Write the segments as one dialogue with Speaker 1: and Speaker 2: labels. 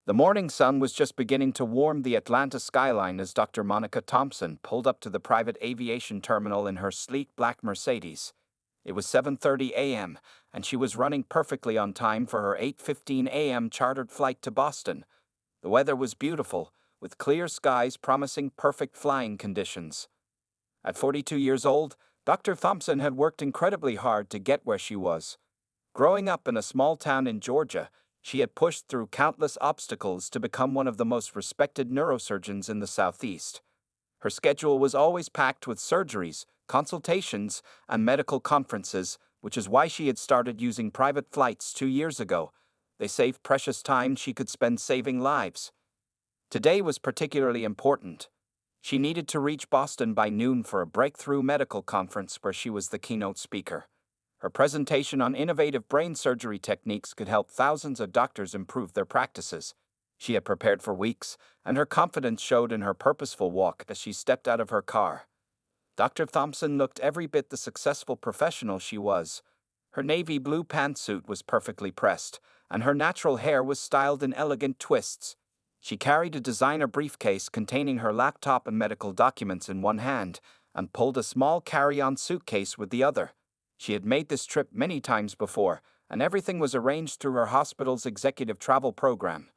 Speaker 1: The morning sun was just beginning to warm the Atlanta skyline as Dr. Monica Thompson pulled up to the private aviation terminal in her sleek black Mercedes. It was 7:30 a.m., and she was running perfectly on time for her 8:15 a.m. chartered flight to Boston. The weather was beautiful, with clear skies promising perfect flying conditions. At 42 years old, Dr. Thompson had worked incredibly hard to get where she was. Growing up in a small town in Georgia, she had pushed through countless obstacles to become one of the most respected neurosurgeons in the Southeast. Her schedule was always packed with surgeries, consultations, and medical conferences, which is why she had started using private flights 2 years ago. They saved precious time she could spend saving lives. Today was particularly important. She needed to reach Boston by noon for a breakthrough medical conference where she was the keynote speaker. Her presentation on innovative brain surgery techniques could help thousands of doctors improve their practices. She had prepared for weeks, and her confidence showed in her purposeful walk as she stepped out of her car. Dr. Thompson looked every bit the successful professional she was. Her navy blue pantsuit was perfectly pressed, and her natural hair was styled in elegant twists. She carried a designer briefcase containing her laptop and medical documents in one hand, and pulled a small carry-on suitcase with the other. She had made this trip many times before, and everything was arranged through her hospital's executive travel program.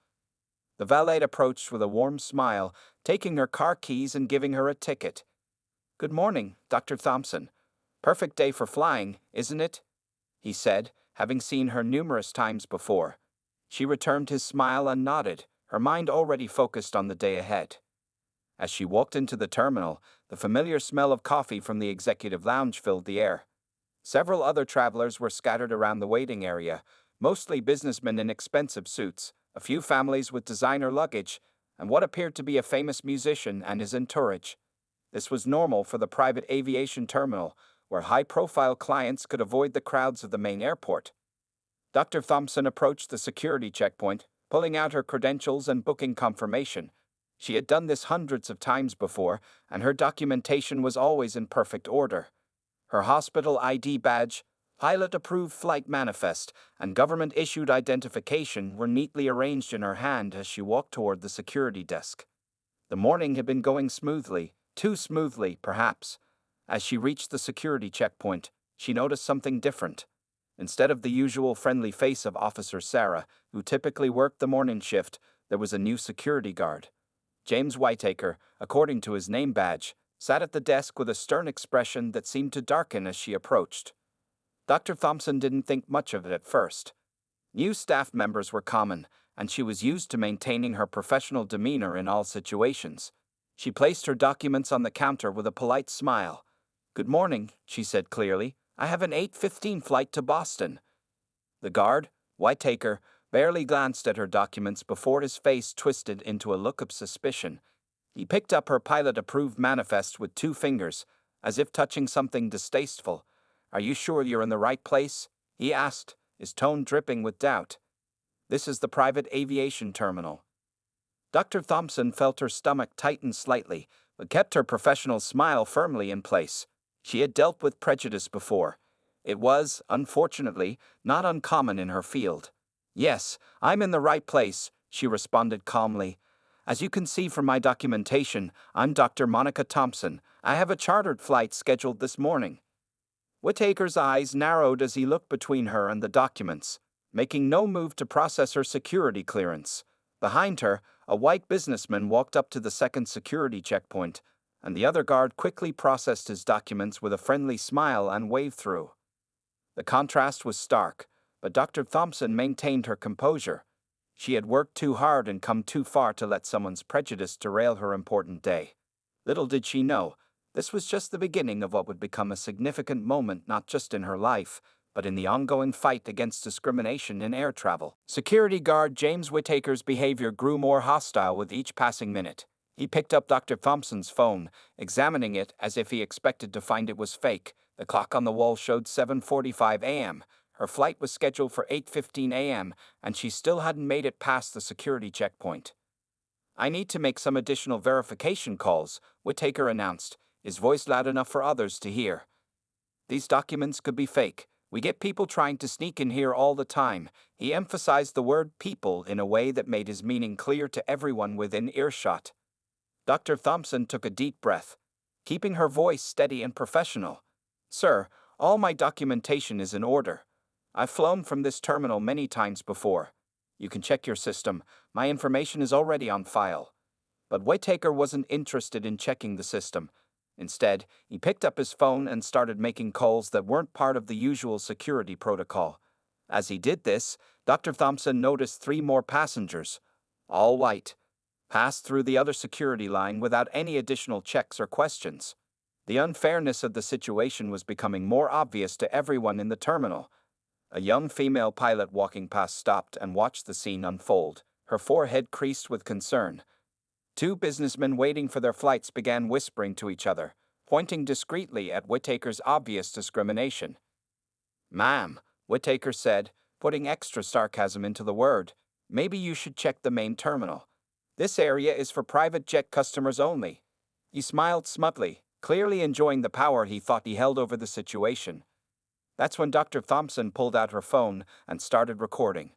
Speaker 1: The valet approached with a warm smile, taking her car keys and giving her a ticket. "Good morning, Dr. Thompson. Perfect day for flying, isn't it?" he said, having seen her numerous times before. She returned his smile and nodded, her mind already focused on the day ahead. As she walked into the terminal, the familiar smell of coffee from the executive lounge filled the air. Several other travelers were scattered around the waiting area, mostly businessmen in expensive suits, a few families with designer luggage, and what appeared to be a famous musician and his entourage. This was normal for the private aviation terminal, where high-profile clients could avoid the crowds of the main airport. Dr. Thompson approached the security checkpoint, pulling out her credentials and booking confirmation. She had done this hundreds of times before, and her documentation was always in perfect order. Her hospital ID badge, pilot-approved flight manifest, and government-issued identification were neatly arranged in her hand as she walked toward the security desk. The morning had been going smoothly, too smoothly, perhaps. As she reached the security checkpoint, she noticed something different. Instead of the usual friendly face of Officer Sarah, who typically worked the morning shift, there was a new security guard. James Whitaker, according to his name badge, sat at the desk with a stern expression that seemed to darken as she approached. Dr. Thompson didn't think much of it at first. New staff members were common, and she was used to maintaining her professional demeanor in all situations. She placed her documents on the counter with a polite smile. "Good morning," she said clearly. "I have an 8:15 flight to Boston." The guard, Whitaker, barely glanced at her documents before his face twisted into a look of suspicion. He picked up her pilot-approved manifest with 2 fingers, as if touching something distasteful. "Are you sure you're in the right place?" he asked, his tone dripping with doubt. "This is the private aviation terminal." Dr. Thompson felt her stomach tighten slightly, but kept her professional smile firmly in place. She had dealt with prejudice before. It was, unfortunately, not uncommon in her field. "Yes, I'm in the right place," she responded calmly. "As you can see from my documentation, I'm Dr. Monica Thompson. I have a chartered flight scheduled this morning." Whitaker's eyes narrowed as he looked between her and the documents, making no move to process her security clearance. Behind her, a white businessman walked up to the second security checkpoint, and the other guard quickly processed his documents with a friendly smile and waved through. The contrast was stark, but Dr. Thompson maintained her composure. She had worked too hard and come too far to let someone's prejudice derail her important day. Little did she know, this was just the beginning of what would become a significant moment not just in her life, but in the ongoing fight against discrimination in air travel. Security guard James Whitaker's behavior grew more hostile with each passing minute. He picked up Dr. Thompson's phone, examining it as if he expected to find it was fake. The clock on the wall showed 7:45 a.m. Her flight was scheduled for 8:15 a.m., and she still hadn't made it past the security checkpoint. "I need to make some additional verification calls," Whitaker announced, his voice loud enough for others to hear. "These documents could be fake, We get people trying to sneak in here all the time. He emphasized the word people in a way that made his meaning clear to everyone within earshot. Dr. Thompson took a deep breath, keeping her voice steady and professional. Sir, all my documentation is in order. I've flown from this terminal many times before. You can check your system. My information is already on file. But Whittaker wasn't interested in checking the system. Instead, he picked up his phone and started making calls that weren't part of the usual security protocol. As he did this, Dr. Thompson noticed 3 more passengers, all white, passed through the other security line without any additional checks or questions. The unfairness of the situation was becoming more obvious to everyone in the terminal. A young female pilot walking past stopped and watched the scene unfold, her forehead creased with concern. 2 businessmen waiting for their flights began whispering to each other, pointing discreetly at Whittaker's obvious discrimination. Ma'am, Whittaker said, putting extra sarcasm into the word, maybe you should check the main terminal. This area is for private jet customers only. He smiled smugly, clearly enjoying the power he thought he held over the situation. That's when Dr. Thompson pulled out her phone and started recording.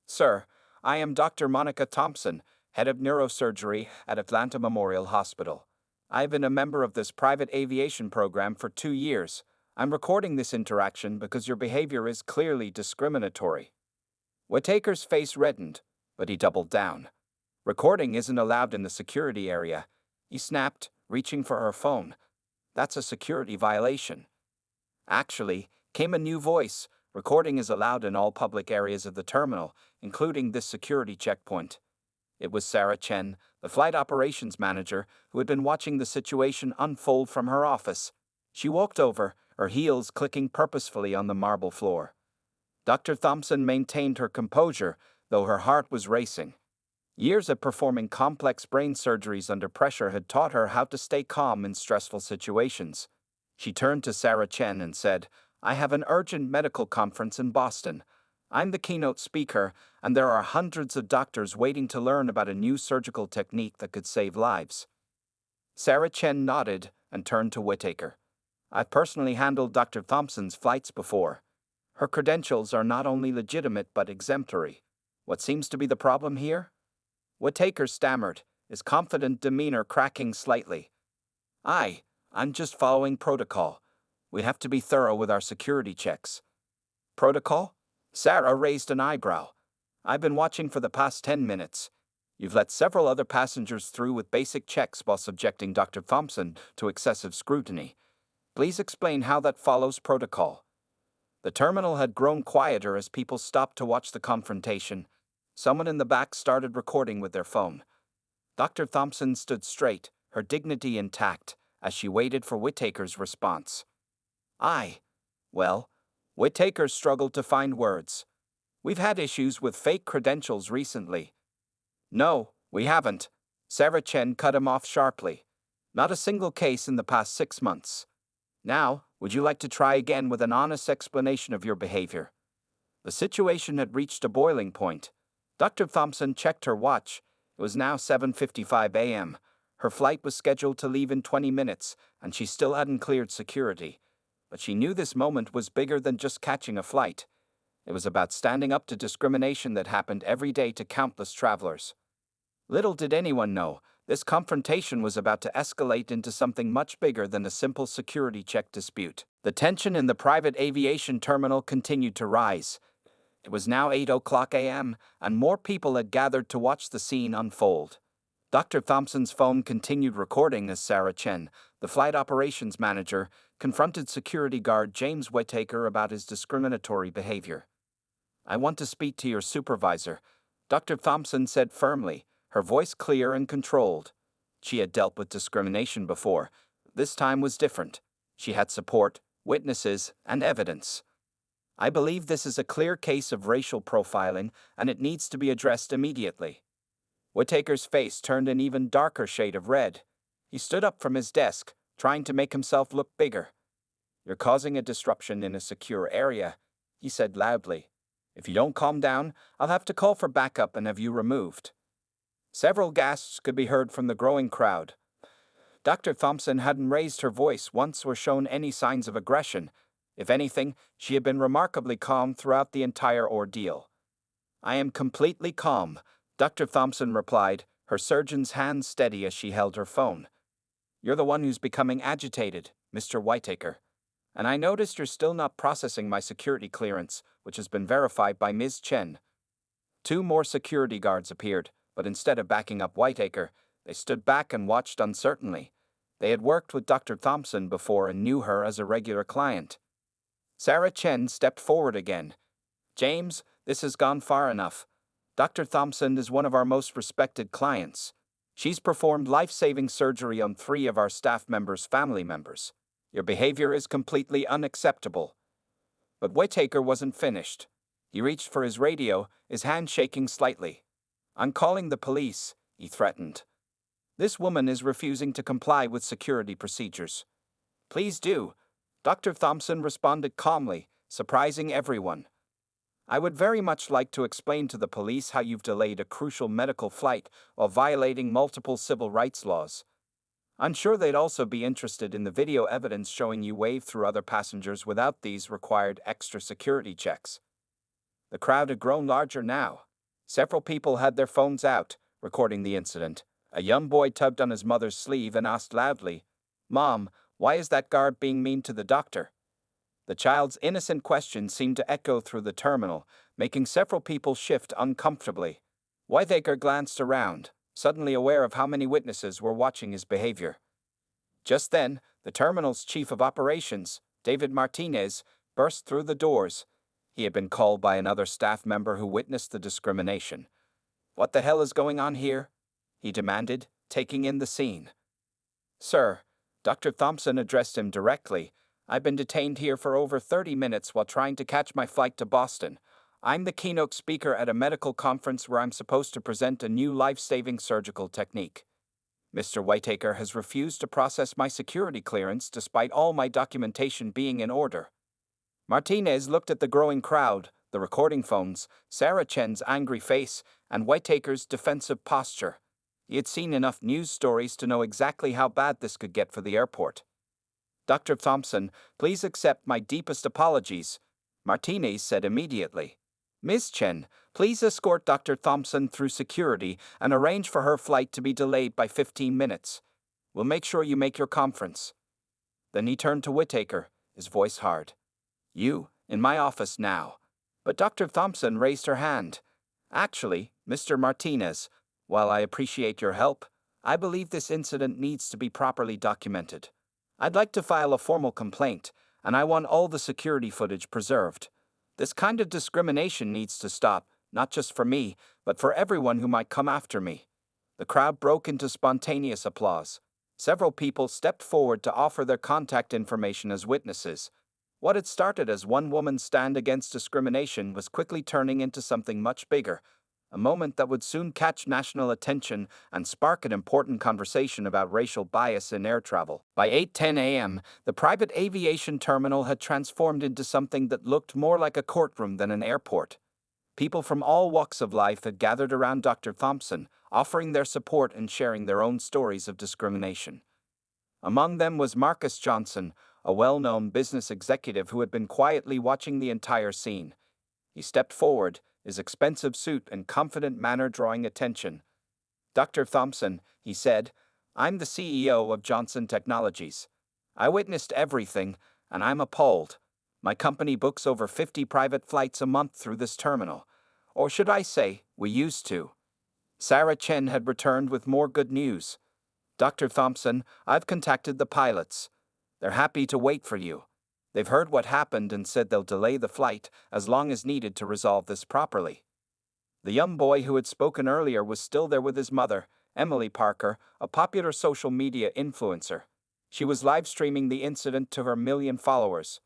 Speaker 1: Sir, I am Dr. Monica Thompson, head of neurosurgery at Atlanta Memorial Hospital. I've been a member of this private aviation program for 2 years. I'm recording this interaction because your behavior is clearly discriminatory. Whittaker's face reddened, but he doubled down. Recording isn't allowed in the security area. He snapped, reaching for her phone. That's a security violation. Actually, came a new voice. Recording is allowed in all public areas of the terminal, including this security checkpoint. It was Sarah Chen, the flight operations manager, who had been watching the situation unfold from her office. She walked over, her heels clicking purposefully on the marble floor. Dr. Thompson maintained her composure, though her heart was racing. Years of performing complex brain surgeries under pressure had taught her how to stay calm in stressful situations. She turned to Sarah Chen and said, I have an urgent medical conference in Boston. I'm the keynote speaker, and there are hundreds of doctors waiting to learn about a new surgical technique that could save lives. Sarah Chen nodded and turned to Whittaker. I've personally handled Dr. Thompson's flights before. Her credentials are not only legitimate but exemplary. What seems to be the problem here? Whittaker stammered, his confident demeanor cracking slightly. I'm just following protocol. We have to be thorough with our security checks. Protocol? Sarah raised an eyebrow. I've been watching for the past 10 minutes. You've let several other passengers through with basic checks while subjecting Dr. Thompson to excessive scrutiny. Please explain how that follows protocol. The terminal had grown quieter as people stopped to watch the confrontation. Someone in the back started recording with their phone. Dr. Thompson stood straight, her dignity intact, as she waited for Whittaker's response. Whittaker struggled to find words. We've had issues with fake credentials recently. No, we haven't. Sarah Chen cut him off sharply. Not a single case in the past 6 months. Now, would you like to try again with an honest explanation of your behavior? The situation had reached a boiling point. Dr. Thompson checked her watch. It was now 7:55 a.m. Her flight was scheduled to leave in 20 minutes, and she still hadn't cleared security. But she knew this moment was bigger than just catching a flight. It was about standing up to discrimination that happened every day to countless travelers. Little did anyone know, this confrontation was about to escalate into something much bigger than a simple security check dispute. The tension in the private aviation terminal continued to rise. It was now 8:00 a.m., and more people had gathered to watch the scene unfold. Dr. Thompson's phone continued recording as Sarah Chen, the flight operations manager, confronted security guard James Whittaker about his discriminatory behavior. I want to speak to your supervisor, Dr. Thompson said firmly, her voice clear and controlled. She had dealt with discrimination before. This time was different. She had support, witnesses, and evidence. I believe this is a clear case of racial profiling, and it needs to be addressed immediately. Whittaker's face turned an even darker shade of red. He stood up from his desk, trying to make himself look bigger. You're causing a disruption in a secure area, he said loudly. If you don't calm down, I'll have to call for backup and have you removed. Several gasps could be heard from the growing crowd. Dr. Thompson hadn't raised her voice once or shown any signs of aggression. If anything, she had been remarkably calm throughout the entire ordeal. "I am completely calm," Dr. Thompson replied, her surgeon's hand steady as she held her phone. "You're the one who's becoming agitated, Mr. Whitaker. And I noticed you're still not processing my security clearance, which has been verified by Ms. Chen." Two more security guards appeared, but instead of backing up Whitaker, they stood back and watched uncertainly. They had worked with Dr. Thompson before and knew her as a regular client. Sarah Chen stepped forward again. "James, this has gone far enough. Dr. Thompson is one of our most respected clients. She's performed life-saving surgery on 3 of our staff members' family members. Your behavior is completely unacceptable." But Whitaker wasn't finished. He reached for his radio, his hand shaking slightly. "I'm calling the police," he threatened. "This woman is refusing to comply with security procedures." "Please do," Dr. Thompson responded calmly, surprising everyone. "I would very much like to explain to the police how you've delayed a crucial medical flight while violating multiple civil rights laws. I'm sure they'd also be interested in the video evidence showing you wave through other passengers without these required extra security checks." The crowd had grown larger now. Several people had their phones out, recording the incident. A young boy tugged on his mother's sleeve and asked loudly, "Mom, why is that guard being mean to the doctor?" The child's innocent question seemed to echo through the terminal, making several people shift uncomfortably. Whitaker glanced around, suddenly aware of how many witnesses were watching his behavior. Just then, the terminal's chief of operations, David Martinez, burst through the doors. He had been called by another staff member who witnessed the discrimination. "What the hell is going on here?" he demanded, taking in the scene. "Sir," Dr. Thompson addressed him directly, "I've been detained here for over 30 minutes while trying to catch my flight to Boston. I'm the keynote speaker at a medical conference where I'm supposed to present a new life-saving surgical technique. Mr. Whitaker has refused to process my security clearance despite all my documentation being in order." Martinez looked at the growing crowd, the recording phones, Sarah Chen's angry face, and Whitaker's defensive posture. He had seen enough news stories to know exactly how bad this could get for the airport. "Dr. Thompson, please accept my deepest apologies," Martinez said immediately. "Ms. Chen, please escort Dr. Thompson through security and arrange for her flight to be delayed by 15 minutes. We'll make sure you make your conference." Then he turned to Whitaker, his voice hard. "You, in my office now." But Dr. Thompson raised her hand. "Actually, Mr. Martinez, while I appreciate your help, I believe this incident needs to be properly documented. I'd like to file a formal complaint, and I want all the security footage preserved. This kind of discrimination needs to stop, not just for me, but for everyone who might come after me." The crowd broke into spontaneous applause. Several people stepped forward to offer their contact information as witnesses. What had started as one woman's stand against discrimination was quickly turning into something much bigger, a moment that would soon catch national attention and spark an important conversation about racial bias in air travel. By 8:10 a.m., the private aviation terminal had transformed into something that looked more like a courtroom than an airport. People from all walks of life had gathered around Dr. Thompson, offering their support and sharing their own stories of discrimination. Among them was Marcus Johnson, a well-known business executive who had been quietly watching the entire scene. He stepped forward, his expensive suit and confident manner drawing attention. "Dr. Thompson," he said, "I'm the CEO of Johnson Technologies. I witnessed everything, and I'm appalled. My company books over 50 private flights a month through this terminal. Or should I say, we used to." Sarah Chen had returned with more good news. "Dr. Thompson, I've contacted the pilots. They're happy to wait for you. They've heard what happened and said they'll delay the flight as long as needed to resolve this properly." The young boy who had spoken earlier was still there with his mother, Emily Parker, a popular social media influencer. She was live-streaming the incident to her million followers.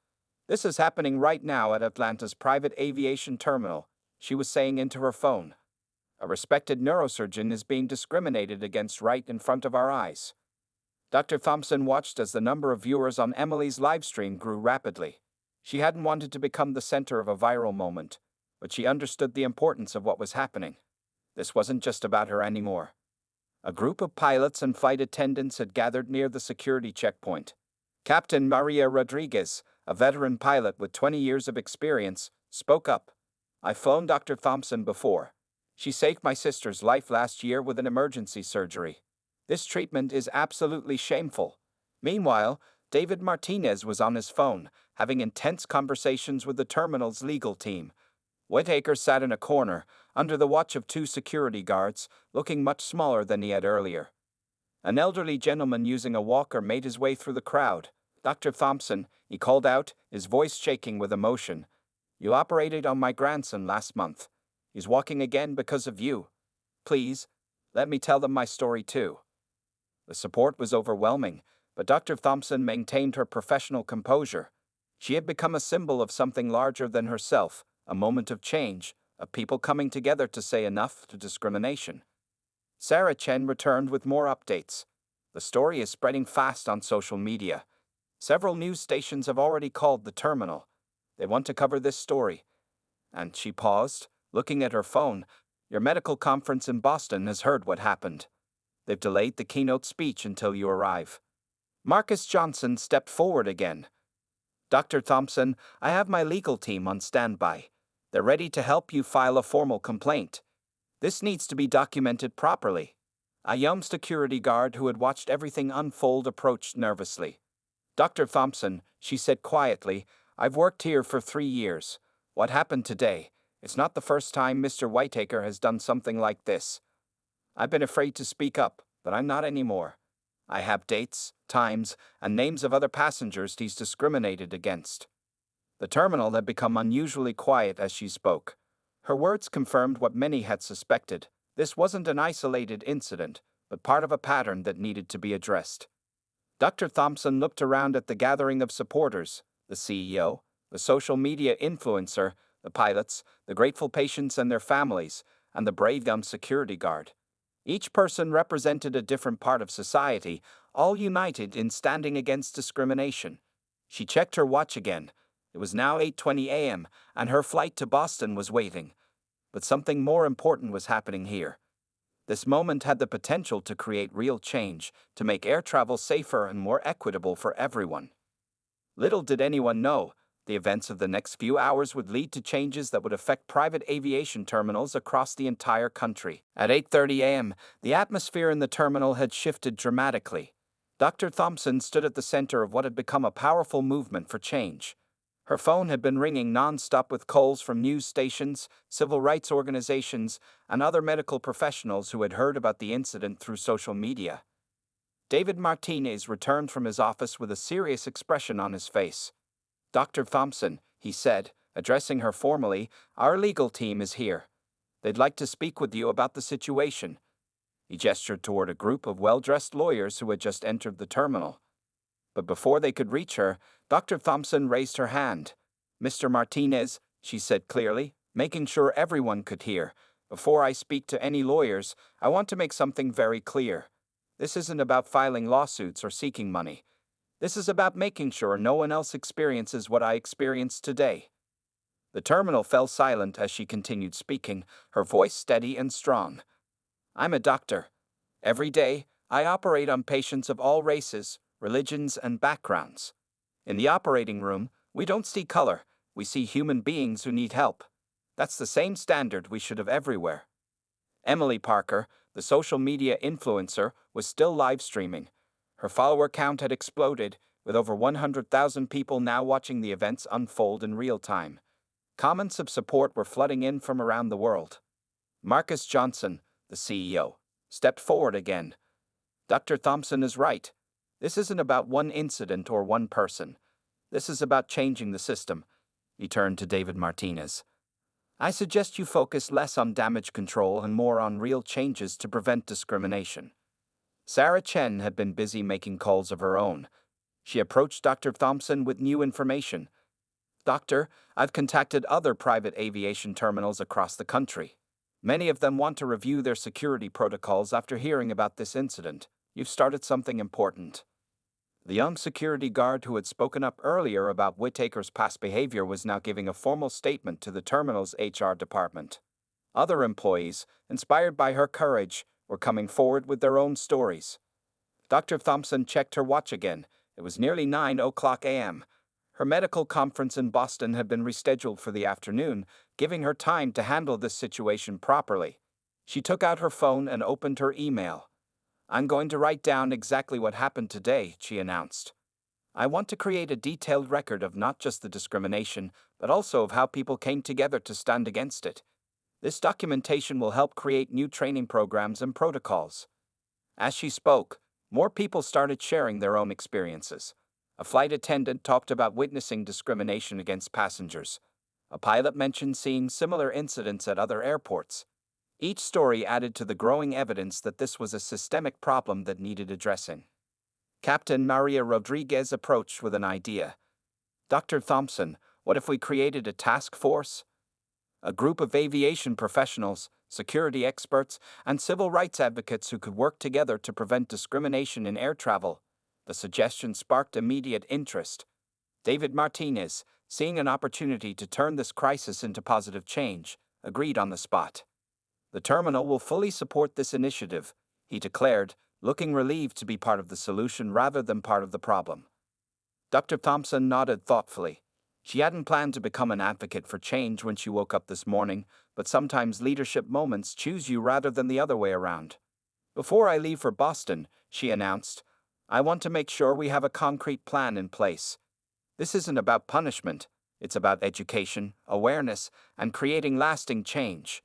Speaker 1: "This is happening right now at Atlanta's private aviation terminal," she was saying into her phone. "A respected neurosurgeon is being discriminated against right in front of our eyes." Dr. Thompson watched as the number of viewers on Emily's livestream grew rapidly. She hadn't wanted to become the center of a viral moment, but she understood the importance of what was happening. This wasn't just about her anymore. A group of pilots and flight attendants had gathered near the security checkpoint. Captain Maria Rodriguez, a veteran pilot with 20 years of experience, spoke up. I've flown Dr. Thompson before. She saved my sister's life last year with an emergency surgery. This treatment is absolutely shameful. Meanwhile, David Martinez was on his phone, having intense conversations with the terminal's legal team. Whittaker sat in a corner, under the watch of two security guards, looking much smaller than he had earlier. An elderly gentleman using a walker made his way through the crowd. Dr. Thompson, he called out, his voice shaking with emotion. You operated on my grandson last month. He's walking again because of you. Please, let me tell them my story too. The support was overwhelming, but Dr. Thompson maintained her professional composure. She had become a symbol of something larger than herself, a moment of change, of people coming together to say enough to discrimination. Sarah Chen returned with more updates. The story is spreading fast on social media. Several news stations have already called the terminal. They want to cover this story. And she paused, looking at her phone. Your medical conference in Boston has heard what happened. They've delayed the keynote speech until you arrive. Marcus Johnson stepped forward again. Dr. Thompson, I have my legal team on standby. They're ready to help you file a formal complaint. This needs to be documented properly. A young security guard who had watched everything unfold approached nervously. Dr. Thompson, she said quietly, I've worked here for 3 years. What happened today? It's not the first time Mr. Whittaker has done something like this. I've been afraid to speak up, but I'm not anymore. I have dates, times, and names of other passengers he's discriminated against. The terminal had become unusually quiet as she spoke. Her words confirmed what many had suspected. This wasn't an isolated incident, but part of a pattern that needed to be addressed. Dr. Thompson looked around at the gathering of supporters, the CEO, the social media influencer, the pilots, the grateful patients and their families, and the brave young security guard. Each person represented a different part of society, all united in standing against discrimination. She checked her watch again. It was now 8:20 a.m., and her flight to Boston was waiting. But something more important was happening here. This moment had the potential to create real change, to make air travel safer and more equitable for everyone. Little did anyone know, the events of the next few hours would lead to changes that would affect private aviation terminals across the entire country. At 8:30 a.m., the atmosphere in the terminal had shifted dramatically. Dr. Thompson stood at the center of what had become a powerful movement for change. Her phone had been ringing non-stop with calls from news stations, civil rights organizations, and other medical professionals who had heard about the incident through social media. David Martinez returned from his office with a serious expression on his face. Dr. Thompson, he said, addressing her formally, our legal team is here. They'd like to speak with you about the situation. He gestured toward a group of well-dressed lawyers who had just entered the terminal. But before they could reach her, Dr. Thompson raised her hand. Mr. Martinez, she said clearly, making sure everyone could hear, before I speak to any lawyers, I want to make something very clear. This isn't about filing lawsuits or seeking money. This is about making sure no one else experiences what I experienced today. The terminal fell silent as she continued speaking, her voice steady and strong. I'm a doctor. Every day, I operate on patients of all races, religions, and backgrounds. In the operating room, we don't see color, we see human beings who need help. That's the same standard we should have everywhere. Emily Parker, the social media influencer, was still live streaming. Her follower count had exploded, with over 100,000 people now watching the events unfold in real time. Comments of support were flooding in from around the world. Marcus Johnson, the CEO, stepped forward again. Dr. Thompson is right. This isn't about one incident or one person. This is about changing the system. He turned to David Martinez. I suggest you focus less on damage control and more on real changes to prevent discrimination. Sarah Chen had been busy making calls of her own. She approached Dr. Thompson with new information. Doctor, I've contacted other private aviation terminals across the country. Many of them want to review their security protocols after hearing about this incident. You've started something important. The young security guard who had spoken up earlier about Whittaker's past behavior was now giving a formal statement to the terminal's HR department. Other employees, inspired by her courage, were coming forward with their own stories. Dr. Thompson checked her watch again. It was nearly 9 o'clock a.m. Her medical conference in Boston had been rescheduled for the afternoon, giving her time to handle this situation properly. She took out her phone and opened her email. "I'm going to write down exactly what happened today," she announced. "I want to create a detailed record of not just the discrimination, but also of how people came together to stand against it. This documentation will help create new training programs and protocols." As she spoke, more people started sharing their own experiences. A flight attendant talked about witnessing discrimination against passengers. A pilot mentioned seeing similar incidents at other airports. Each story added to the growing evidence that this was a systemic problem that needed addressing. Captain Maria Rodriguez approached with an idea. "Dr. Thompson, what if we created a task force? A group of aviation professionals, security experts, and civil rights advocates who could work together to prevent discrimination in air travel." The suggestion sparked immediate interest. David Martinez, seeing an opportunity to turn this crisis into positive change, agreed on the spot. "The terminal will fully support this initiative," he declared, looking relieved to be part of the solution rather than part of the problem. Dr. Thompson nodded thoughtfully. She hadn't planned to become an advocate for change when she woke up this morning, but sometimes leadership moments choose you rather than the other way around. "Before I leave for Boston," she announced, "I want to make sure we have a concrete plan in place. This isn't about punishment, it's about education, awareness, and creating lasting change."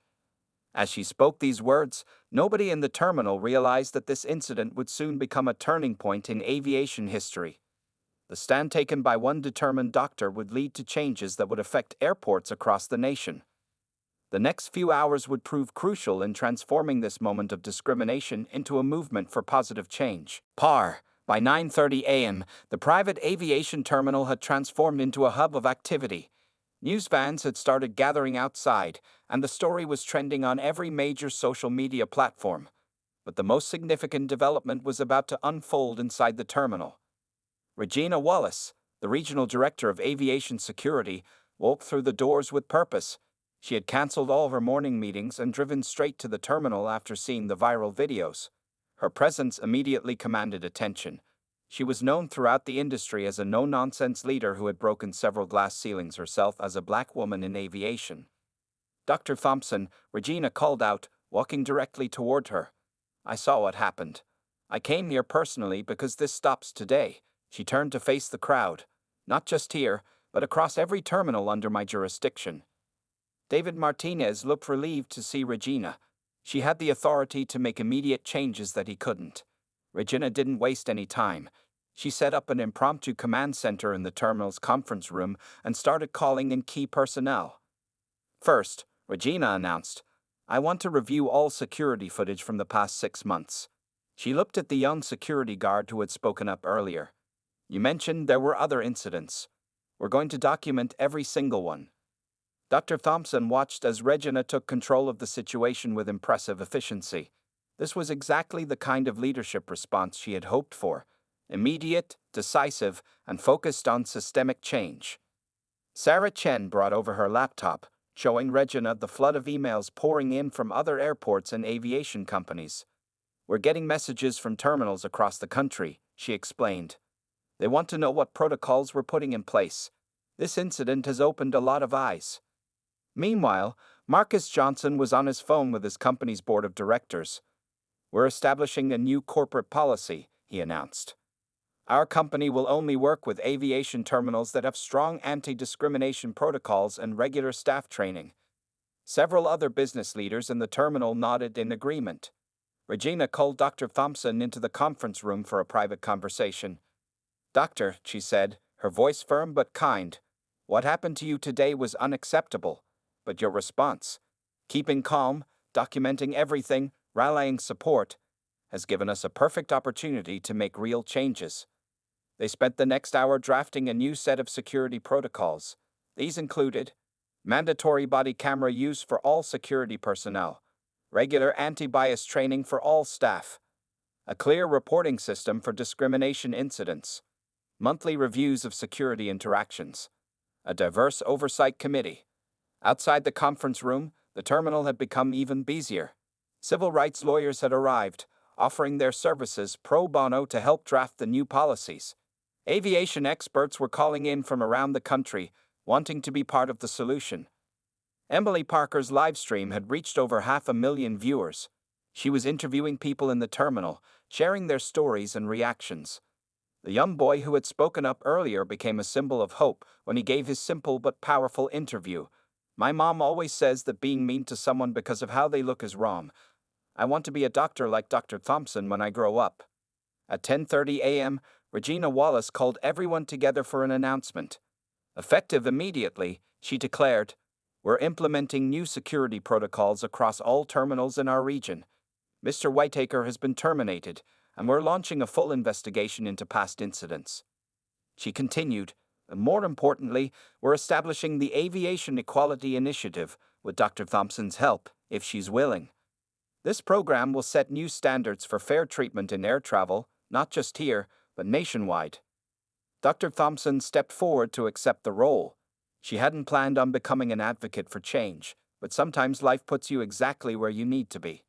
Speaker 1: As she spoke these words, nobody in the terminal realized that this incident would soon become a turning point in aviation history. The stand taken by one determined doctor would lead to changes that would affect airports across the nation. The next few hours would prove crucial in transforming this moment of discrimination into a movement for positive change. By 9:30 a.m., the private aviation terminal had transformed into a hub of activity. News vans had started gathering outside, and the story was trending on every major social media platform. But the most significant development was about to unfold inside the terminal. Regina Wallace, the regional director of aviation security, walked through the doors with purpose. She had canceled all of her morning meetings and driven straight to the terminal after seeing the viral videos. Her presence immediately commanded attention. She was known throughout the industry as a no-nonsense leader who had broken several glass ceilings herself as a black woman in aviation. "Dr. Thompson," Regina called out, walking directly toward her. "I saw what happened. I came here personally because this stops today." She turned to face the crowd. "Not just here, but across every terminal under my jurisdiction." David Martinez looked relieved to see Regina. She had the authority to make immediate changes that he couldn't. Regina didn't waste any time. She set up an impromptu command center in the terminal's conference room and started calling in key personnel. "First," Regina announced, "I want to review all security footage from the past 6 months." She looked at the young security guard who had spoken up earlier. "You mentioned there were other incidents. We're going to document every single one." Dr. Thompson watched as Regina took control of the situation with impressive efficiency. This was exactly the kind of leadership response she had hoped for: immediate, decisive, and focused on systemic change. Sarah Chen brought over her laptop, showing Regina the flood of emails pouring in from other airports and aviation companies. "We're getting messages from terminals across the country," she explained. "They want to know what protocols we're putting in place. This incident has opened a lot of eyes." Meanwhile, Marcus Johnson was on his phone with his company's board of directors. "We're establishing a new corporate policy," he announced. "Our company will only work with aviation terminals that have strong anti-discrimination protocols and regular staff training." Several other business leaders in the terminal nodded in agreement. Regina called Dr. Thompson into the conference room for a private conversation. "Doctor," she said, her voice firm but kind, "what happened to you today was unacceptable, but your response, keeping calm, documenting everything, rallying support, has given us a perfect opportunity to make real changes." They spent the next hour drafting a new set of security protocols. These included mandatory body camera use for all security personnel, regular anti-bias training for all staff, a clear reporting system for discrimination incidents, monthly reviews of security interactions, a diverse oversight committee. Outside the conference room, the terminal had become even busier. Civil rights lawyers had arrived, offering their services pro bono to help draft the new policies. Aviation experts were calling in from around the country, wanting to be part of the solution. Emily Parker's live stream had reached over 500,000 viewers. She was interviewing people in the terminal, sharing their stories and reactions. The young boy who had spoken up earlier became a symbol of hope when he gave his simple but powerful interview. My mom always says that being mean to someone because of how they look is wrong. I want to be a doctor like Dr. Thompson when I grow up. At 10:30 a.m., Regina Wallace called everyone together for an announcement. Effective immediately, she declared, "We're implementing new security protocols across all terminals in our region. Mr. Whitaker has been terminated, and we're launching a full investigation into past incidents." She continued, "And more importantly, we're establishing the Aviation Equality Initiative with Dr. Thompson's help, if she's willing. This program will set new standards for fair treatment in air travel, not just here, but nationwide." Dr. Thompson stepped forward to accept the role. She hadn't planned on becoming an advocate for change, but sometimes life puts you exactly where you need to be.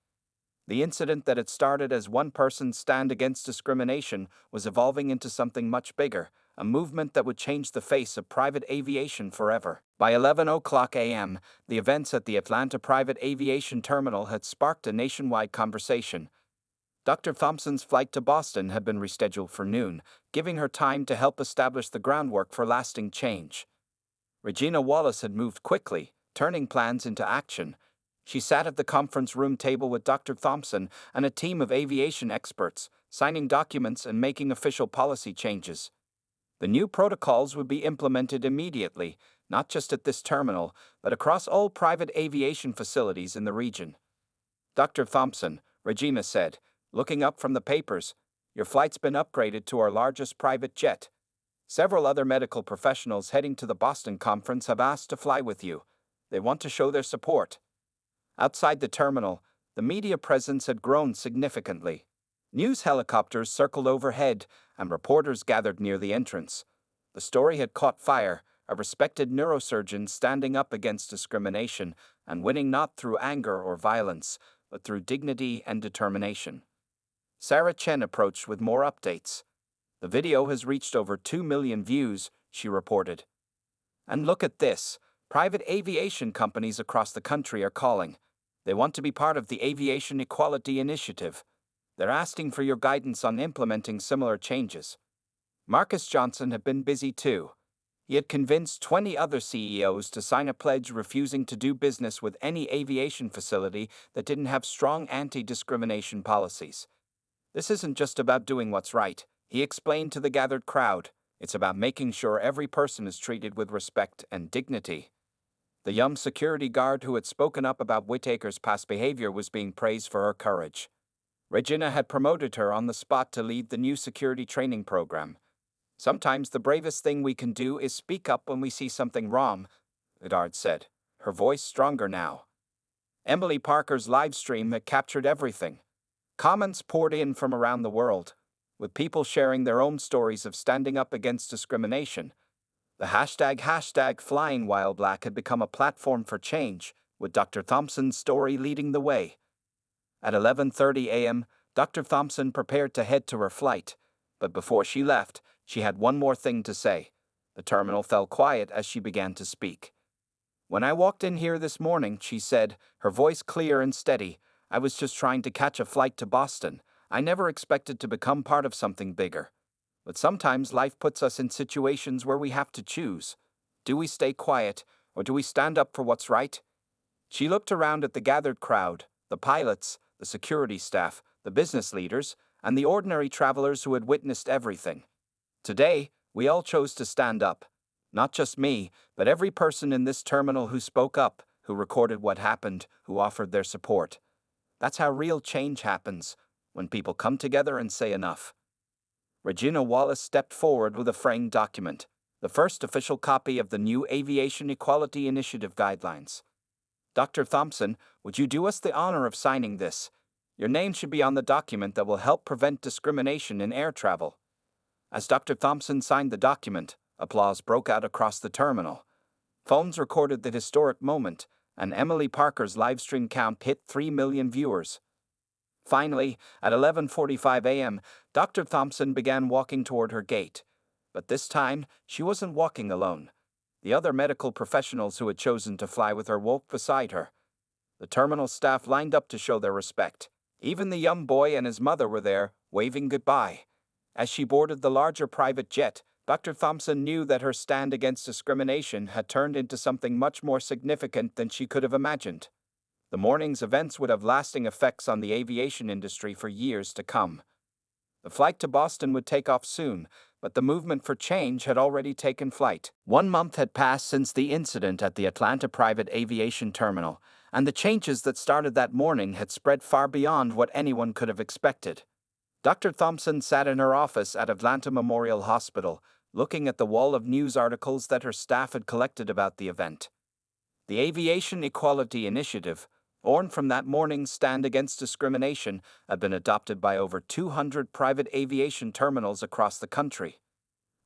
Speaker 1: The incident that had started as one person's stand against discrimination was evolving into something much bigger, a movement that would change the face of private aviation forever. By 11 a.m., the events at the Atlanta Private Aviation Terminal had sparked a nationwide conversation. Dr. Thompson's flight to Boston had been rescheduled for noon, giving her time to help establish the groundwork for lasting change. Regina Wallace had moved quickly, turning plans into action. She sat at the conference room table with Dr. Thompson and a team of aviation experts, signing documents and making official policy changes. The new protocols would be implemented immediately, not just at this terminal, but across all private aviation facilities in the region. "Dr. Thompson," Regina said, looking up from the papers, "your flight's been upgraded to our largest private jet. Several other medical professionals heading to the Boston conference have asked to fly with you. They want to show their support." Outside the terminal, the media presence had grown significantly. News helicopters circled overhead, and reporters gathered near the entrance. The story had caught fire, a respected neurosurgeon standing up against discrimination and winning not through anger or violence, but through dignity and determination. Sarah Chen approached with more updates. "The video has reached over 2 million views," she reported. "And look at this, private aviation companies across the country are calling. They want to be part of the Aviation Equality Initiative. They're asking for your guidance on implementing similar changes." Marcus Johnson had been busy too. He had convinced 20 other CEOs to sign a pledge refusing to do business with any aviation facility that didn't have strong anti-discrimination policies. "This isn't just about doing what's right," he explained to the gathered crowd. "It's about making sure every person is treated with respect and dignity." The young security guard who had spoken up about Whitaker's past behavior was being praised for her courage. Regina had promoted her on the spot to lead the new security training program. "Sometimes the bravest thing we can do is speak up when we see something wrong," Bedard said, her voice stronger now. Emily Parker's live stream had captured everything. Comments poured in from around the world, with people sharing their own stories of standing up against discrimination. The hashtag Flying While Black had become a platform for change, with Dr. Thompson's story leading the way. At 11:30 a.m., Dr. Thompson prepared to head to her flight, but before she left, she had one more thing to say. The terminal fell quiet as she began to speak. "When I walked in here this morning," she said, her voice clear and steady, "I was just trying to catch a flight to Boston. I never expected to become part of something bigger. But sometimes life puts us in situations where we have to choose. Do we stay quiet, or do we stand up for what's right?" She looked around at the gathered crowd, the pilots, the security staff, the business leaders, and the ordinary travelers who had witnessed everything. Today, we all chose to stand up. Not just me, but every person in this terminal who spoke up, who recorded what happened, who offered their support. That's how real change happens, when people come together and say enough. Regina Wallace stepped forward with a framed document, the first official copy of the new Aviation Equality Initiative guidelines. "Dr. Thompson, would you do us the honor of signing this? Your name should be on the document that will help prevent discrimination in air travel." As Dr. Thompson signed the document, applause broke out across the terminal. Phones recorded the historic moment, and Emily Parker's livestream count hit 3 million viewers. Finally, at 11:45 a.m., Dr. Thompson began walking toward her gate. But this time, she wasn't walking alone. The other medical professionals who had chosen to fly with her walked beside her. The terminal staff lined up to show their respect. Even the young boy and his mother were there, waving goodbye. As she boarded the larger private jet, Dr. Thompson knew that her stand against discrimination had turned into something much more significant than she could have imagined. The morning's events would have lasting effects on the aviation industry for years to come. The flight to Boston would take off soon, but the movement for change had already taken flight. 1 month had passed since the incident at the Atlanta Private Aviation Terminal, and the changes that started that morning had spread far beyond what anyone could have expected. Dr. Thompson sat in her office at Atlanta Memorial Hospital, looking at the wall of news articles that her staff had collected about the event. The Aviation Equality Initiative, born from that morning's stand against discrimination, had been adopted by over 200 private aviation terminals across the country.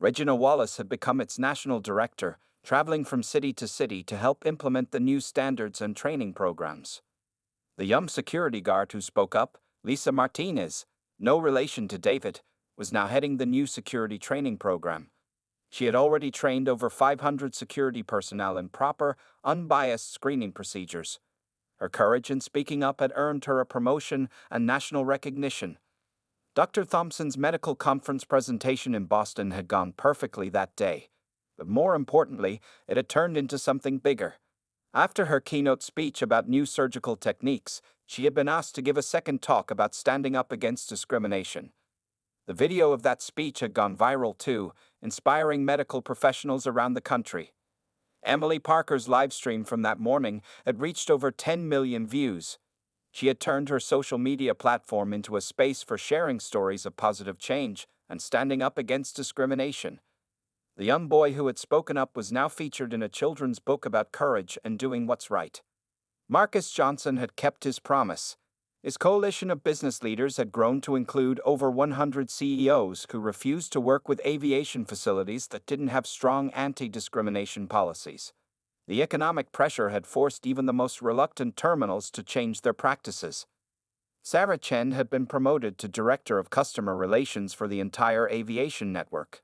Speaker 1: Regina Wallace had become its national director, traveling from city to city to help implement the new standards and training programs. The young security guard who spoke up, Lisa Martinez, no relation to David, was now heading the new security training program. She had already trained over 500 security personnel in proper, unbiased screening procedures. Her courage in speaking up had earned her a promotion and national recognition. Dr. Thompson's medical conference presentation in Boston had gone perfectly that day, but more importantly, it had turned into something bigger. After her keynote speech about new surgical techniques, she had been asked to give a second talk about standing up against discrimination. The video of that speech had gone viral too, inspiring medical professionals around the country. Emily Parker's live stream from that morning had reached over 10 million views. She had turned her social media platform into a space for sharing stories of positive change and standing up against discrimination. The young boy who had spoken up was now featured in a children's book about courage and doing what's right. Marcus Johnson had kept his promise. His coalition of business leaders had grown to include over 100 CEOs who refused to work with aviation facilities that didn't have strong anti-discrimination policies. The economic pressure had forced even the most reluctant terminals to change their practices. Sarah Chen had been promoted to Director of Customer Relations for the entire aviation network.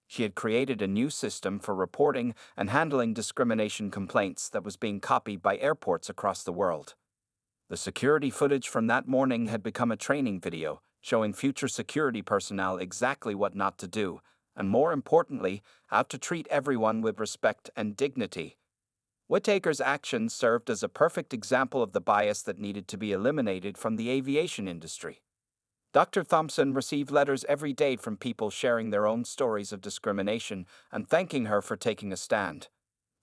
Speaker 1: She had created a new system for reporting and handling discrimination complaints that was being copied by airports across the world. The security footage from that morning had become a training video, showing future security personnel exactly what not to do, and more importantly, how to treat everyone with respect and dignity. Whittaker's actions served as a perfect example of the bias that needed to be eliminated from the aviation industry. Dr. Thompson received letters every day from people sharing their own stories of discrimination and thanking her for taking a stand.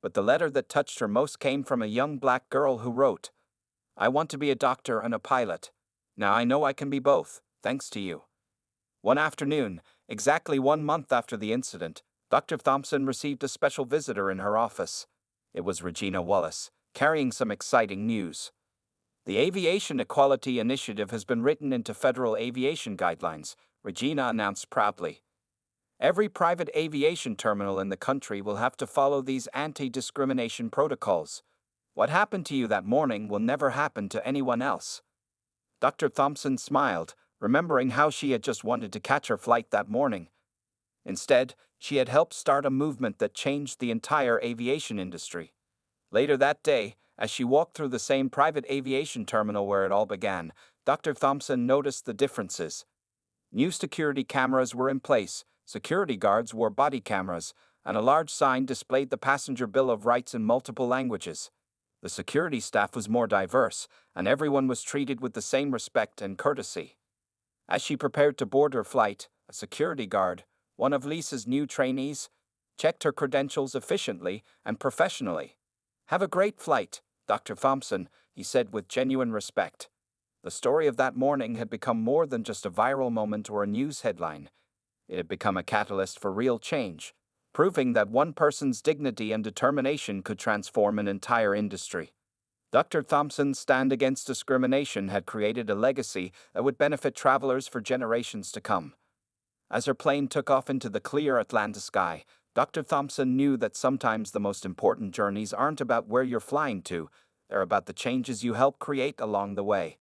Speaker 1: But the letter that touched her most came from a young black girl who wrote, "I want to be a doctor and a pilot. Now I know I can be both, thanks to you." One afternoon, exactly 1 month after the incident, Dr. Thompson received a special visitor in her office. It was Regina Wallace, carrying some exciting news. The Aviation Equality Initiative has been written into federal aviation guidelines, Regina announced proudly. Every private aviation terminal in the country will have to follow these anti-discrimination protocols. What happened to you that morning will never happen to anyone else. Dr. Thompson smiled, remembering how she had just wanted to catch her flight that morning. Instead, she had helped start a movement that changed the entire aviation industry. Later that day, as she walked through the same private aviation terminal where it all began, Dr. Thompson noticed the differences. New security cameras were in place, security guards wore body cameras, and a large sign displayed the Passenger Bill of Rights in multiple languages. The security staff was more diverse, and everyone was treated with the same respect and courtesy. As she prepared to board her flight, a security guard, one of Lisa's new trainees, checked her credentials efficiently and professionally. "Have a great flight, Dr. Thompson," he said with genuine respect. The story of that morning had become more than just a viral moment or a news headline. It had become a catalyst for real change, proving that one person's dignity and determination could transform an entire industry. Dr. Thompson's stand against discrimination had created a legacy that would benefit travelers for generations to come. As her plane took off into the clear Atlanta sky, Dr. Thompson knew that sometimes the most important journeys aren't about where you're flying to, they're about the changes you help create along the way.